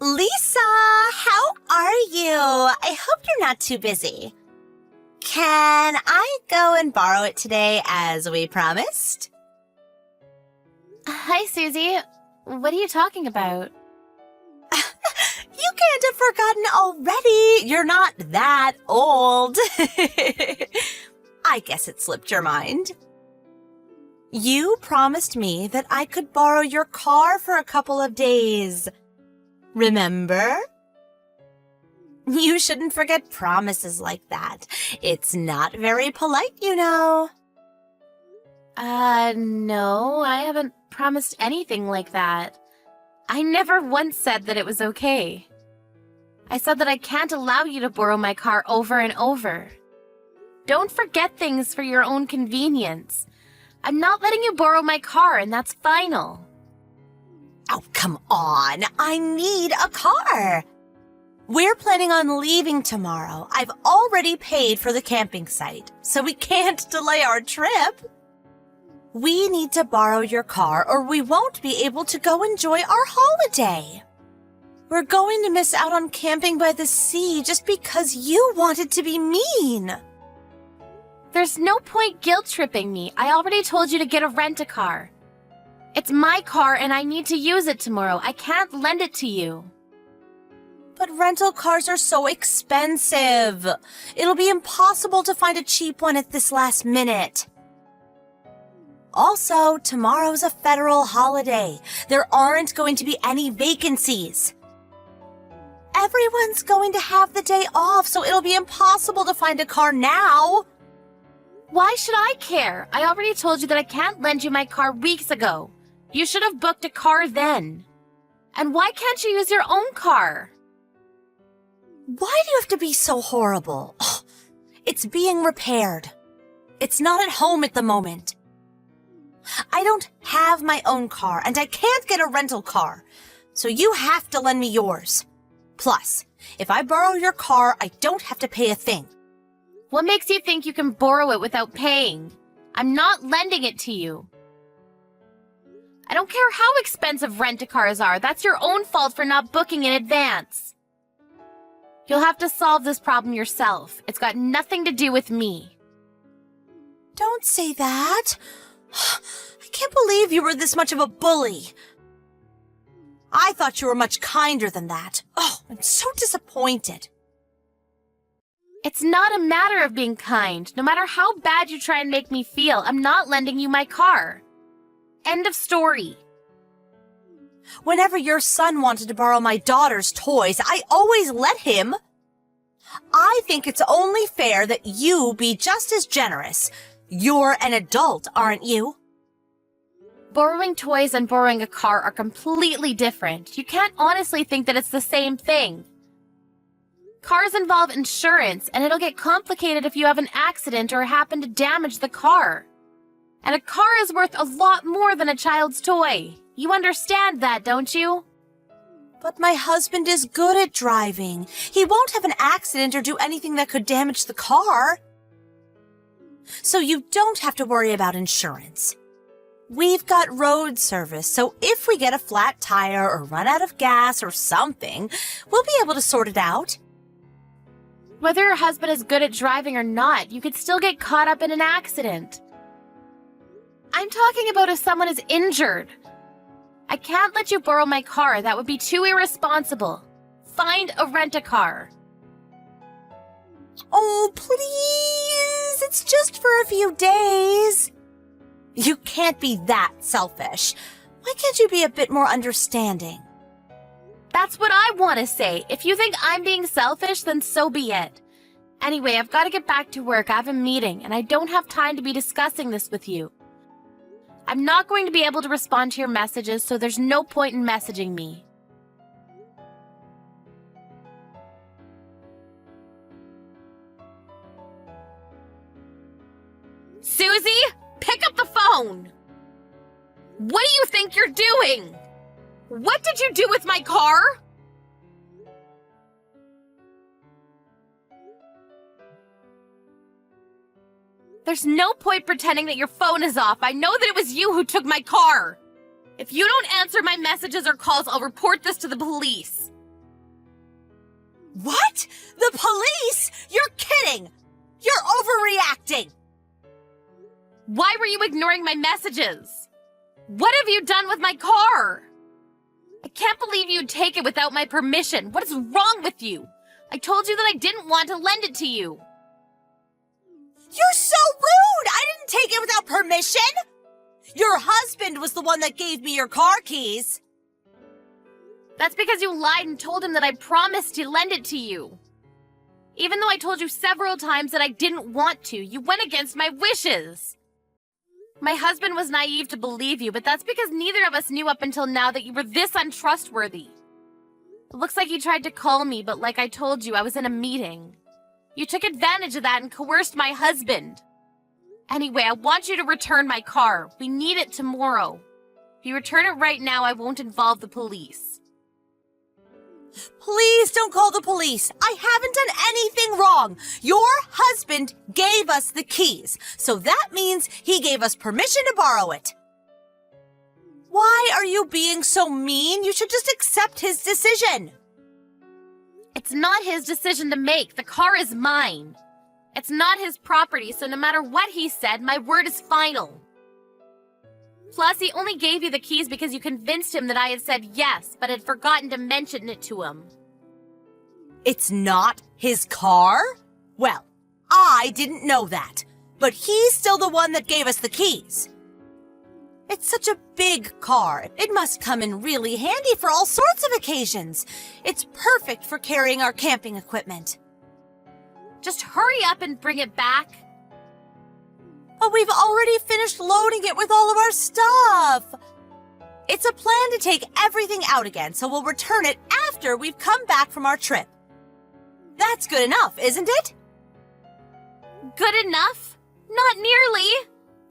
Lisa, how are you? I hope you're not too busy. Can I go and borrow it today as we promised? Hi, Susie. What are you talking about? You can't have forgotten already. You're not that old. I guess it slipped your mind. You promised me that I could borrow your car for a couple of days. Remember? You shouldn't forget promises like that. It's not very polite, you know. No, I haven't promised anything like that. I never once said that it was okay. I said that I can't allow you to borrow my car over and over. Don't forget things for your own convenience. I'm not letting you borrow my car, and that's final. Oh, come on. I need a car. We're planning on leaving tomorrow. I've already paid for the camping site, so we can't delay our trip. We need to borrow your car or we won't be able to go enjoy our holiday. We're going to miss out on camping by the sea just because you wanted to be mean. There's no point guilt-tripping me. I already told you to get a rent-a-car. It's my car and I need to use it tomorrow. I can't lend it to you. But rental cars are so expensive. It'll be impossible to find a cheap one at this last minute. Also, tomorrow's a federal holiday. There aren't going to be any vacancies. Everyone's going to have the day off, so it'll be impossible to find a car now. Why should I care? I already told you that I can't lend you my car weeks ago. You should have booked a car then. And why can't you use your own car? Why do you have to be so horrible? Oh, it's being repaired. It's not at home at the moment. I don't have my own car, and I can't get a rental car, so you have to lend me yours. Plus, if I borrow your car, I don't have to pay a thing. What makes you think you can borrow it without paying? I'm not lending it to you. I don't care how expensive rent-a-cars are. That's your own fault for not booking in advance. You'll have to solve this problem yourself. It's got nothing to do with me. Don't say that. I can't believe you were this much of a bully. I thought you were much kinder than that. Oh, I'm so disappointed. It's not a matter of being kind. No matter how bad you try and make me feel, I'm not lending you my car. End of story. Whenever your son wanted to borrow my daughter's toys, I always let him. I think it's only fair that you be just as generous. You're an adult, aren't you? Borrowing toys and borrowing a car are completely different. You can't honestly think that it's the same thing. Cars involve insurance, and it'll get complicated if you have an accident or happen to damage the car. And a car is worth a lot more than a child's toy. You understand that, don't you? But my husband is good at driving. He won't have an accident or do anything that could damage the car. So you don't have to worry about insurance. We've got road service, so if we get a flat tire or run out of gas or something, we'll be able to sort it out. Whether your husband is good at driving or not, you could still get caught up in an accident. I'm talking about if someone is injured. I can't let you borrow my car. That would be too irresponsible. Find a rent-a-car. Oh, please! It's just for a few days. You can't be that selfish. Why can't you be a bit more understanding? That's what I want to say. If you think I'm being selfish, then so be it. Anyway, I've got to get back to work. I have a meeting, and I don't have time to be discussing this with you. I'm not going to be able to respond to your messages, so there's no point in messaging me. Susie, pick up the phone! What do you think you're doing? What did you do with my car? There's no point pretending that your phone is off. I know that it was you who took my car. If you don't answer my messages or calls, I'll report this to the police. What? The police? You're kidding! You're overreacting! Why were you ignoring my messages? What have you done with my car? I can't believe you'd take it without my permission. What is wrong with you? I told you that I didn't want to lend it to you. You're so rude! I didn't take it without permission! Your husband was the one that gave me your car keys. That's because you lied and told him that I promised to lend it to you. Even though I told you several times that I didn't want to, you went against my wishes. My husband was naive to believe you, but that's because neither of us knew up until now that you were this untrustworthy. It looks like you tried to call me, but like I told you, I was in a meeting. You took advantage of that and coerced my husband. Anyway, I want you to return my car. We need it tomorrow. If you return it right now, I won't involve the police. Please don't call the police. I haven't done anything wrong. Your husband gave us the keys, so that means he gave us permission to borrow it. Why are you being so mean? You should just accept his decision. It's not his decision to make. The car is mine. It's not his property, so no matter what he said, my word is final. Plus, he only gave you the keys because you convinced him that I had said yes, but had forgotten to mention it to him. It's not his car? Well, I didn't know that, but he's still the one that gave us the keys. It's such a big car. It must come in really handy for all sorts of occasions. It's perfect for carrying our camping equipment. Just hurry up and bring it back. But we've already finished loading it with all of our stuff. It's a plan to take everything out again, so we'll return it after we've come back from our trip. That's good enough, isn't it? Good enough? Not nearly.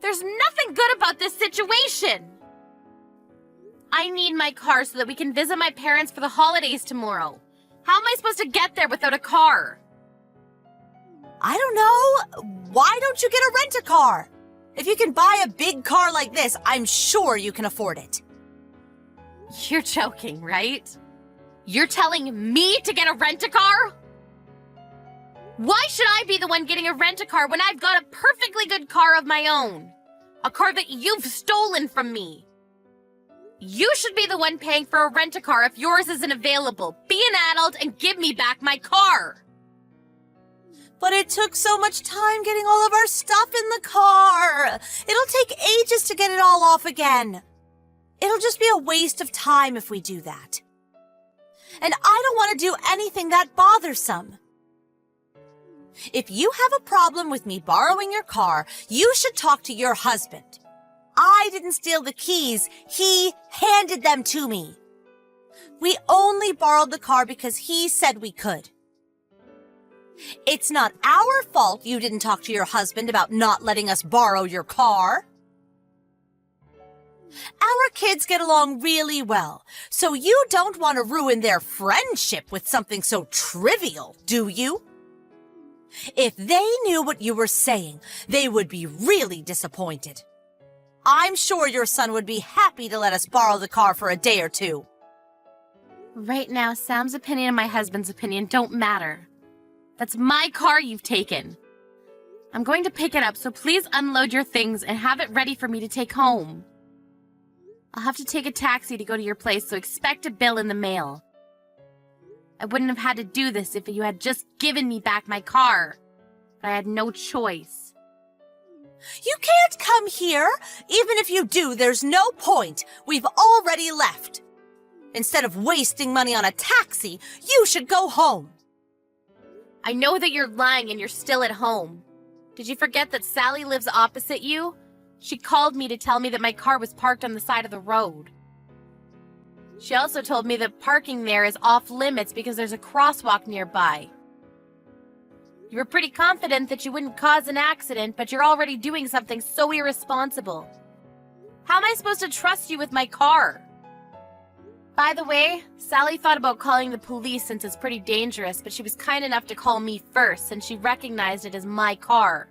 There's nothing good about this situation. I need my car so that we can visit my parents for the holidays tomorrow. How am I supposed to get there without a car? I don't know. Why don't you get a rent-a-car? If you can buy a big car like this, I'm sure you can afford it. You're joking, right? You're telling me to get a rent-a-car? Why should I be the one getting a rent-a-car when I've got a perfectly good car of my own? A car that you've stolen from me. You should be the one paying for a rent-a-car if yours isn't available. Be an adult and give me back my car. But it took so much time getting all of our stuff in the car. It'll take ages to get it all off again. It'll just be a waste of time if we do that. And I don't want to do anything that bothersome. If you have a problem with me borrowing your car, you should talk to your husband. I didn't steal the keys. He handed them to me. We only borrowed the car because he said we could. It's not our fault you didn't talk to your husband about not letting us borrow your car. Our kids get along really well, so you don't want to ruin their friendship with something so trivial, do you? If they knew what you were saying, they would be really disappointed. I'm sure your son would be happy to let us borrow the car for a day or two. Right now, Sam's opinion and my husband's opinion don't matter. That's my car you've taken. I'm going to pick it up, so please unload your things and have it ready for me to take home. I'll have to take a taxi to go to your place, so expect a bill in the mail. I wouldn't have had to do this if you had just given me back my car. But I had no choice. You can't come here. Even if you do, there's no point. We've already left. Instead of wasting money on a taxi, you should go home. I know that you're lying and you're still at home. Did you forget that Sally lives opposite you? She called me to tell me that my car was parked on the side of the road. She also told me that parking there is off limits because there's a crosswalk nearby. You were pretty confident that you wouldn't cause an accident, but you're already doing something so irresponsible. How am I supposed to trust you with my car? By the way, Sally thought about calling the police since it's pretty dangerous, but she was kind enough to call me first since she recognized it as my car.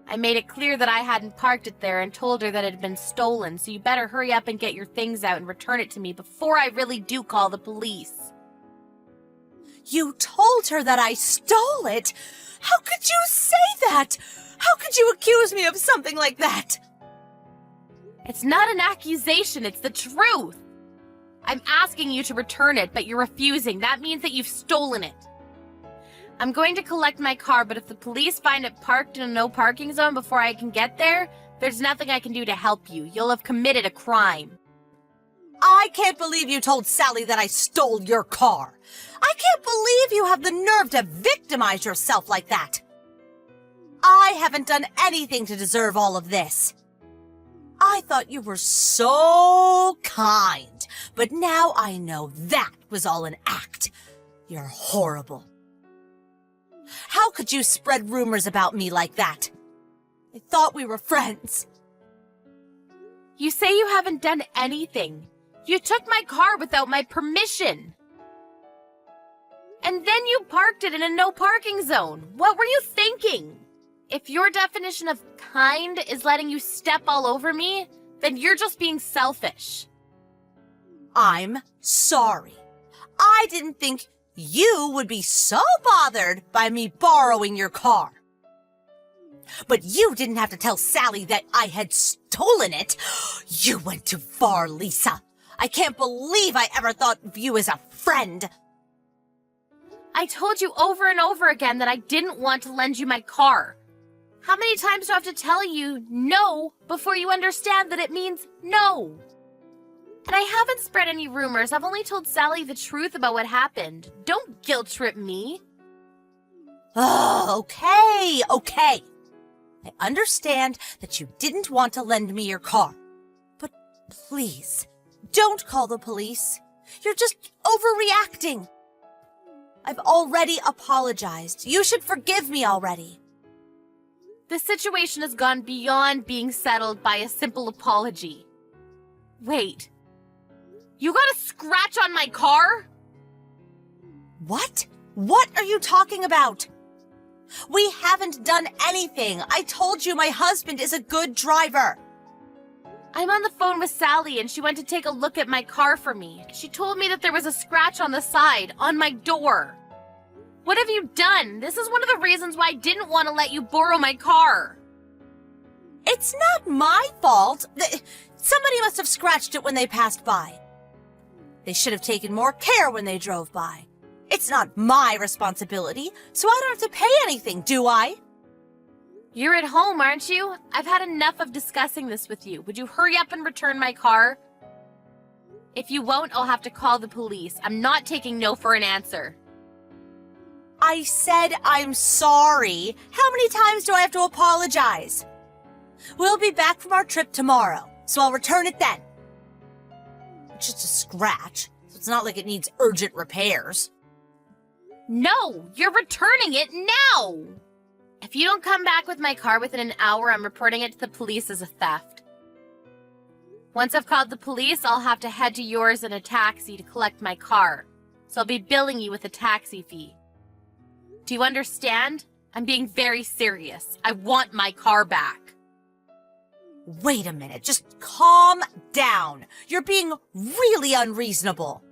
I made it clear that I hadn't parked it there and told her that it had been stolen, so you better hurry up and get your things out and return it to me before I really do call the police. You told her that I stole it. How could you say that? How could you accuse me of something like that? It's not an accusation, it's the truth. I'm asking you to return it, but you're refusing. That means that you've stolen it. I'm going to collect my car, but if the police find it parked in a no parking zone before I can get there, there's nothing I can do to help you. You'll have committed a crime. I can't believe you told Sally that I stole your car. I can't believe you have the nerve to victimize yourself like that. I haven't done anything to deserve all of this. I thought you were so kind, but now I know that was all an act. You're horrible. How could you spread rumors about me like that? I thought we were friends. You say you haven't done anything. You took my car without my permission. And then you parked it in a no parking zone. What were you thinking? If your definition of kind is letting you step all over me, then you're just being selfish. I'm sorry. I didn't think you would be so bothered by me borrowing your car. But you didn't have to tell Sally that I had stolen it. You went too far, Lisa. I can't believe I ever thought of you as a friend. I told you over and over again that I didn't want to lend you my car. How many times do I have to tell you no before you understand that it means no? And I haven't spread any rumors. I've only told Sally the truth about what happened. Don't guilt trip me. Oh, okay. I understand that you didn't want to lend me your car. But please, don't call the police. You're just overreacting. I've already apologized. You should forgive me already. The situation has gone beyond being settled by a simple apology. Wait. You got a scratch on my car? What? What are you talking about? We haven't done anything. I told you my husband is a good driver. I'm on the phone with Sally and she went to take a look at my car for me. She told me that there was a scratch on the side, on my door. What have you done? This is one of the reasons why I didn't want to let you borrow my car. It's not my fault. Somebody must have scratched it when they passed by. They should have taken more care when they drove by. It's not my responsibility, so I don't have to pay anything, do I? You're at home, aren't you? I've had enough of discussing this with you. Would you hurry up and return my car? If you won't, I'll have to call the police. I'm not taking no for an answer. I said I'm sorry. How many times do I have to apologize? We'll be back from our trip tomorrow, so I'll return it then. It's just a scratch, so it's not like it needs urgent repairs. No, you're returning it now! If you don't come back with my car within an hour, I'm reporting it to the police as a theft. Once I've called the police, I'll have to head to yours in a taxi to collect my car, so I'll be billing you with a taxi fee. Do you understand? I'm being very serious. I want my car back. Wait a minute, just calm down. You're being really unreasonable.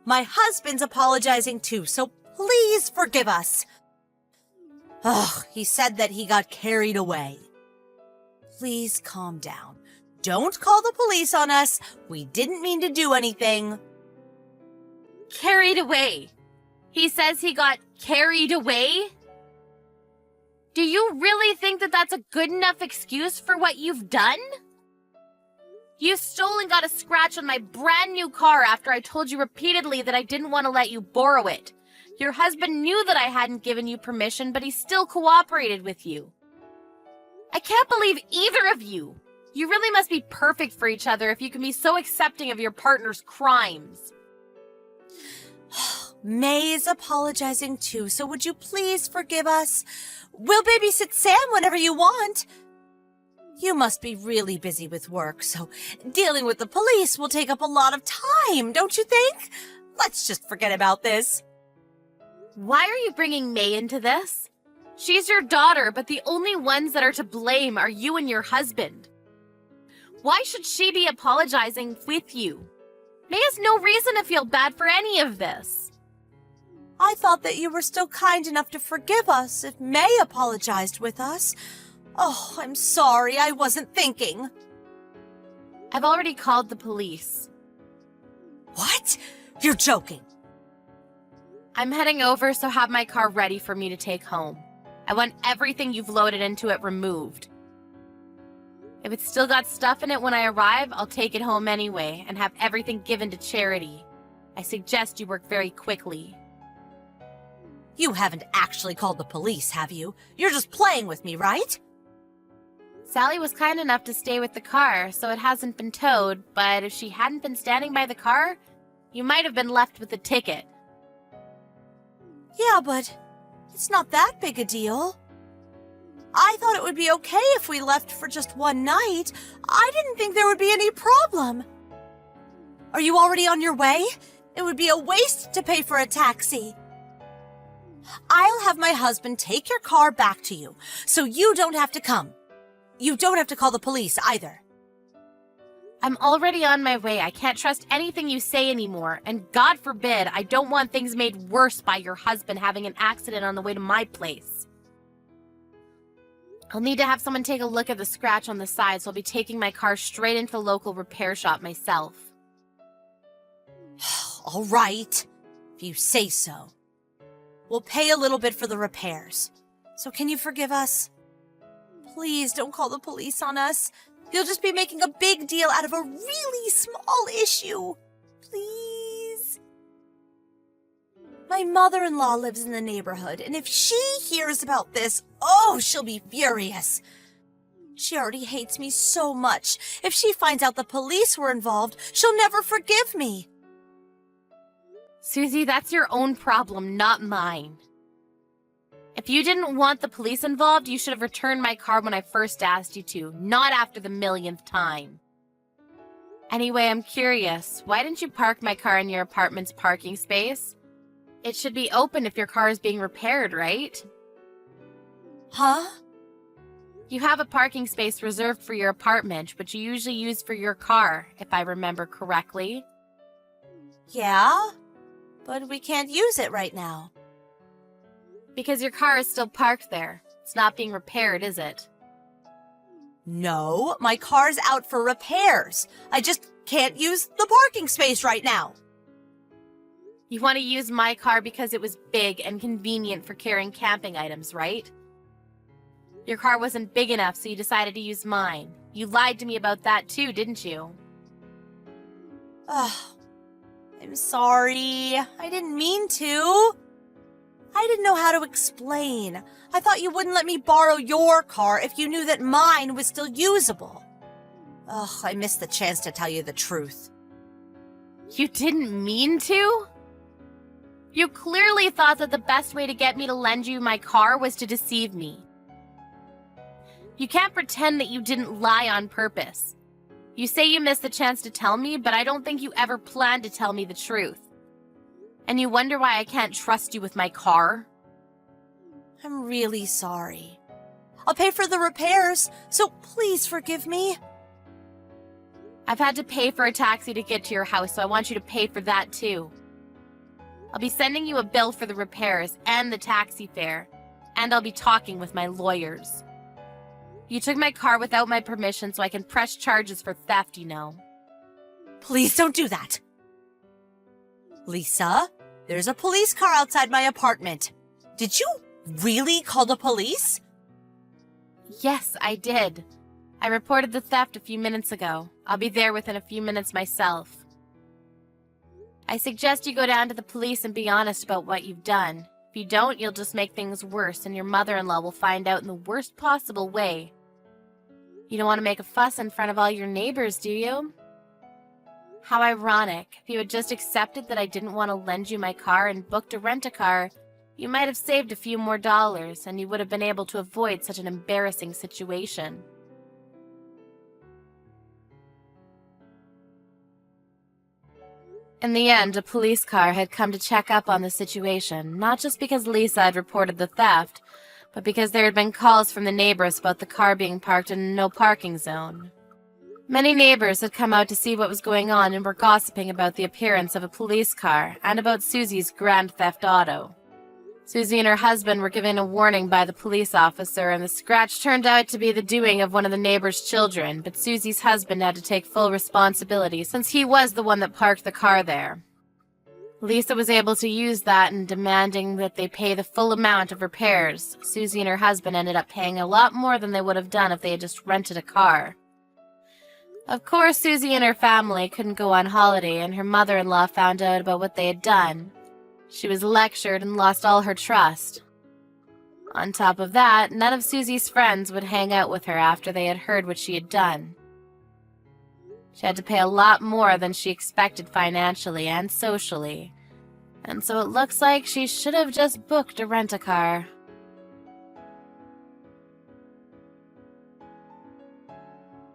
My husband's apologizing too, so please forgive us. Ugh, he said that he got carried away. Please calm down. Don't call the police on us. We didn't mean to do anything. Carried away. He says he got carried away? Do you really think that that's a good enough excuse for what you've done? You stole and got a scratch on my brand new car after I told you repeatedly that I didn't want to let you borrow it. Your husband knew that I hadn't given you permission, but he still cooperated with you. I can't believe either of you. You really must be perfect for each other if you can be so accepting of your partner's crimes. May's apologizing too, so would you please forgive us? We'll babysit Sam whenever you want. You must be really busy with work, so dealing with the police will take up a lot of time, don't you think? Let's just forget about this. Why are you bringing May into this? She's your daughter, but the only ones that are to blame are you and your husband. Why should she be apologizing with you? May has no reason to feel bad for any of this. I thought that you were still kind enough to forgive us if May apologized with us. Oh, I'm sorry, I wasn't thinking. I've already called the police. What? You're joking. I'm heading over, so have my car ready for me to take home. I want everything you've loaded into it removed. If it's still got stuff in it when I arrive, I'll take it home anyway and have everything given to charity. I suggest you work very quickly. You haven't actually called the police, have you? You're just playing with me, right? Sally was kind enough to stay with the car, so it hasn't been towed, but if she hadn't been standing by the car, you might have been left with a ticket. Yeah, but it's not that big a deal. I thought it would be okay if we left for just one night. I didn't think there would be any problem. Are you already on your way? It would be a waste to pay for a taxi. I'll have my husband take your car back to you, so you don't have to come. You don't have to call the police either. I'm already on my way. I can't trust anything you say anymore, and God forbid, I don't want things made worse by your husband having an accident on the way to my place. I'll need to have someone take a look at the scratch on the side, so I'll be taking my car straight into the local repair shop myself. All right, if you say so. We'll pay a little bit for the repairs. So can you forgive us? Please don't call the police on us. You'll just be making a big deal out of a really small issue. Please. My mother-in-law lives in the neighborhood, and if she hears about this, oh, she'll be furious. She already hates me so much. If she finds out the police were involved, she'll never forgive me. Susie, that's your own problem, not mine. If you didn't want the police involved, you should have returned my car when I first asked you to, not after the millionth time. Anyway, I'm curious. Why didn't you park my car in your apartment's parking space? It should be open if your car is being repaired, right? Huh? You have a parking space reserved for your apartment, which you usually use for your car, if I remember correctly. Yeah, but we can't use it right now. Because your car is still parked there. It's not being repaired, is it? No, my car's out for repairs. I just can't use the parking space right now. You want to use my car because it was big and convenient for carrying camping items, right? Your car wasn't big enough, so you decided to use mine. You lied to me about that too, didn't you? Ugh, I'm sorry. I didn't mean to. I didn't know how to explain. I thought you wouldn't let me borrow your car if you knew that mine was still usable. Ugh, I missed the chance to tell you the truth. You didn't mean to? You clearly thought that the best way to get me to lend you my car was to deceive me. You can't pretend that you didn't lie on purpose. You say you missed the chance to tell me, but I don't think you ever planned to tell me the truth. And you wonder why I can't trust you with my car? I'm really sorry. I'll pay for the repairs, so please forgive me. I've had to pay for a taxi to get to your house, so I want you to pay for that too. I'll be sending you a bill for the repairs and the taxi fare, and I'll be talking with my lawyers. You took my car without my permission, so I can press charges for theft, you know. Please don't do that. Lisa, there's a police car outside my apartment. Did you really call the police? Yes, I did. I reported the theft a few minutes ago. I'll be there within a few minutes myself. I suggest you go down to the police and be honest about what you've done. If you don't, you'll just make things worse, and your mother-in-law will find out in the worst possible way. You don't want to make a fuss in front of all your neighbors, do you? How ironic. If you had just accepted that I didn't want to lend you my car and booked a rent-a-car, you might have saved a few more dollars, and you would have been able to avoid such an embarrassing situation. In the end, a police car had come to check up on the situation, not just because Lisa had reported the theft, but because there had been calls from the neighbors about the car being parked in a no parking zone. Many neighbors had come out to see what was going on and were gossiping about the appearance of a police car and about Susie's grand theft auto. Susie and her husband were given a warning by the police officer, and the scratch turned out to be the doing of one of the neighbor's children, but Susie's husband had to take full responsibility since he was the one that parked the car there. Lisa was able to use that in demanding that they pay the full amount of repairs. Susie and her husband ended up paying a lot more than they would have done if they had just rented a car. Of course, Susie and her family couldn't go on holiday, and her mother-in-law found out about what they had done. She was lectured and lost all her trust. On top of that, none of Susie's friends would hang out with her after they had heard what she had done. She had to pay a lot more than she expected financially and socially, and so it looks like she should have just booked a rent-a-car.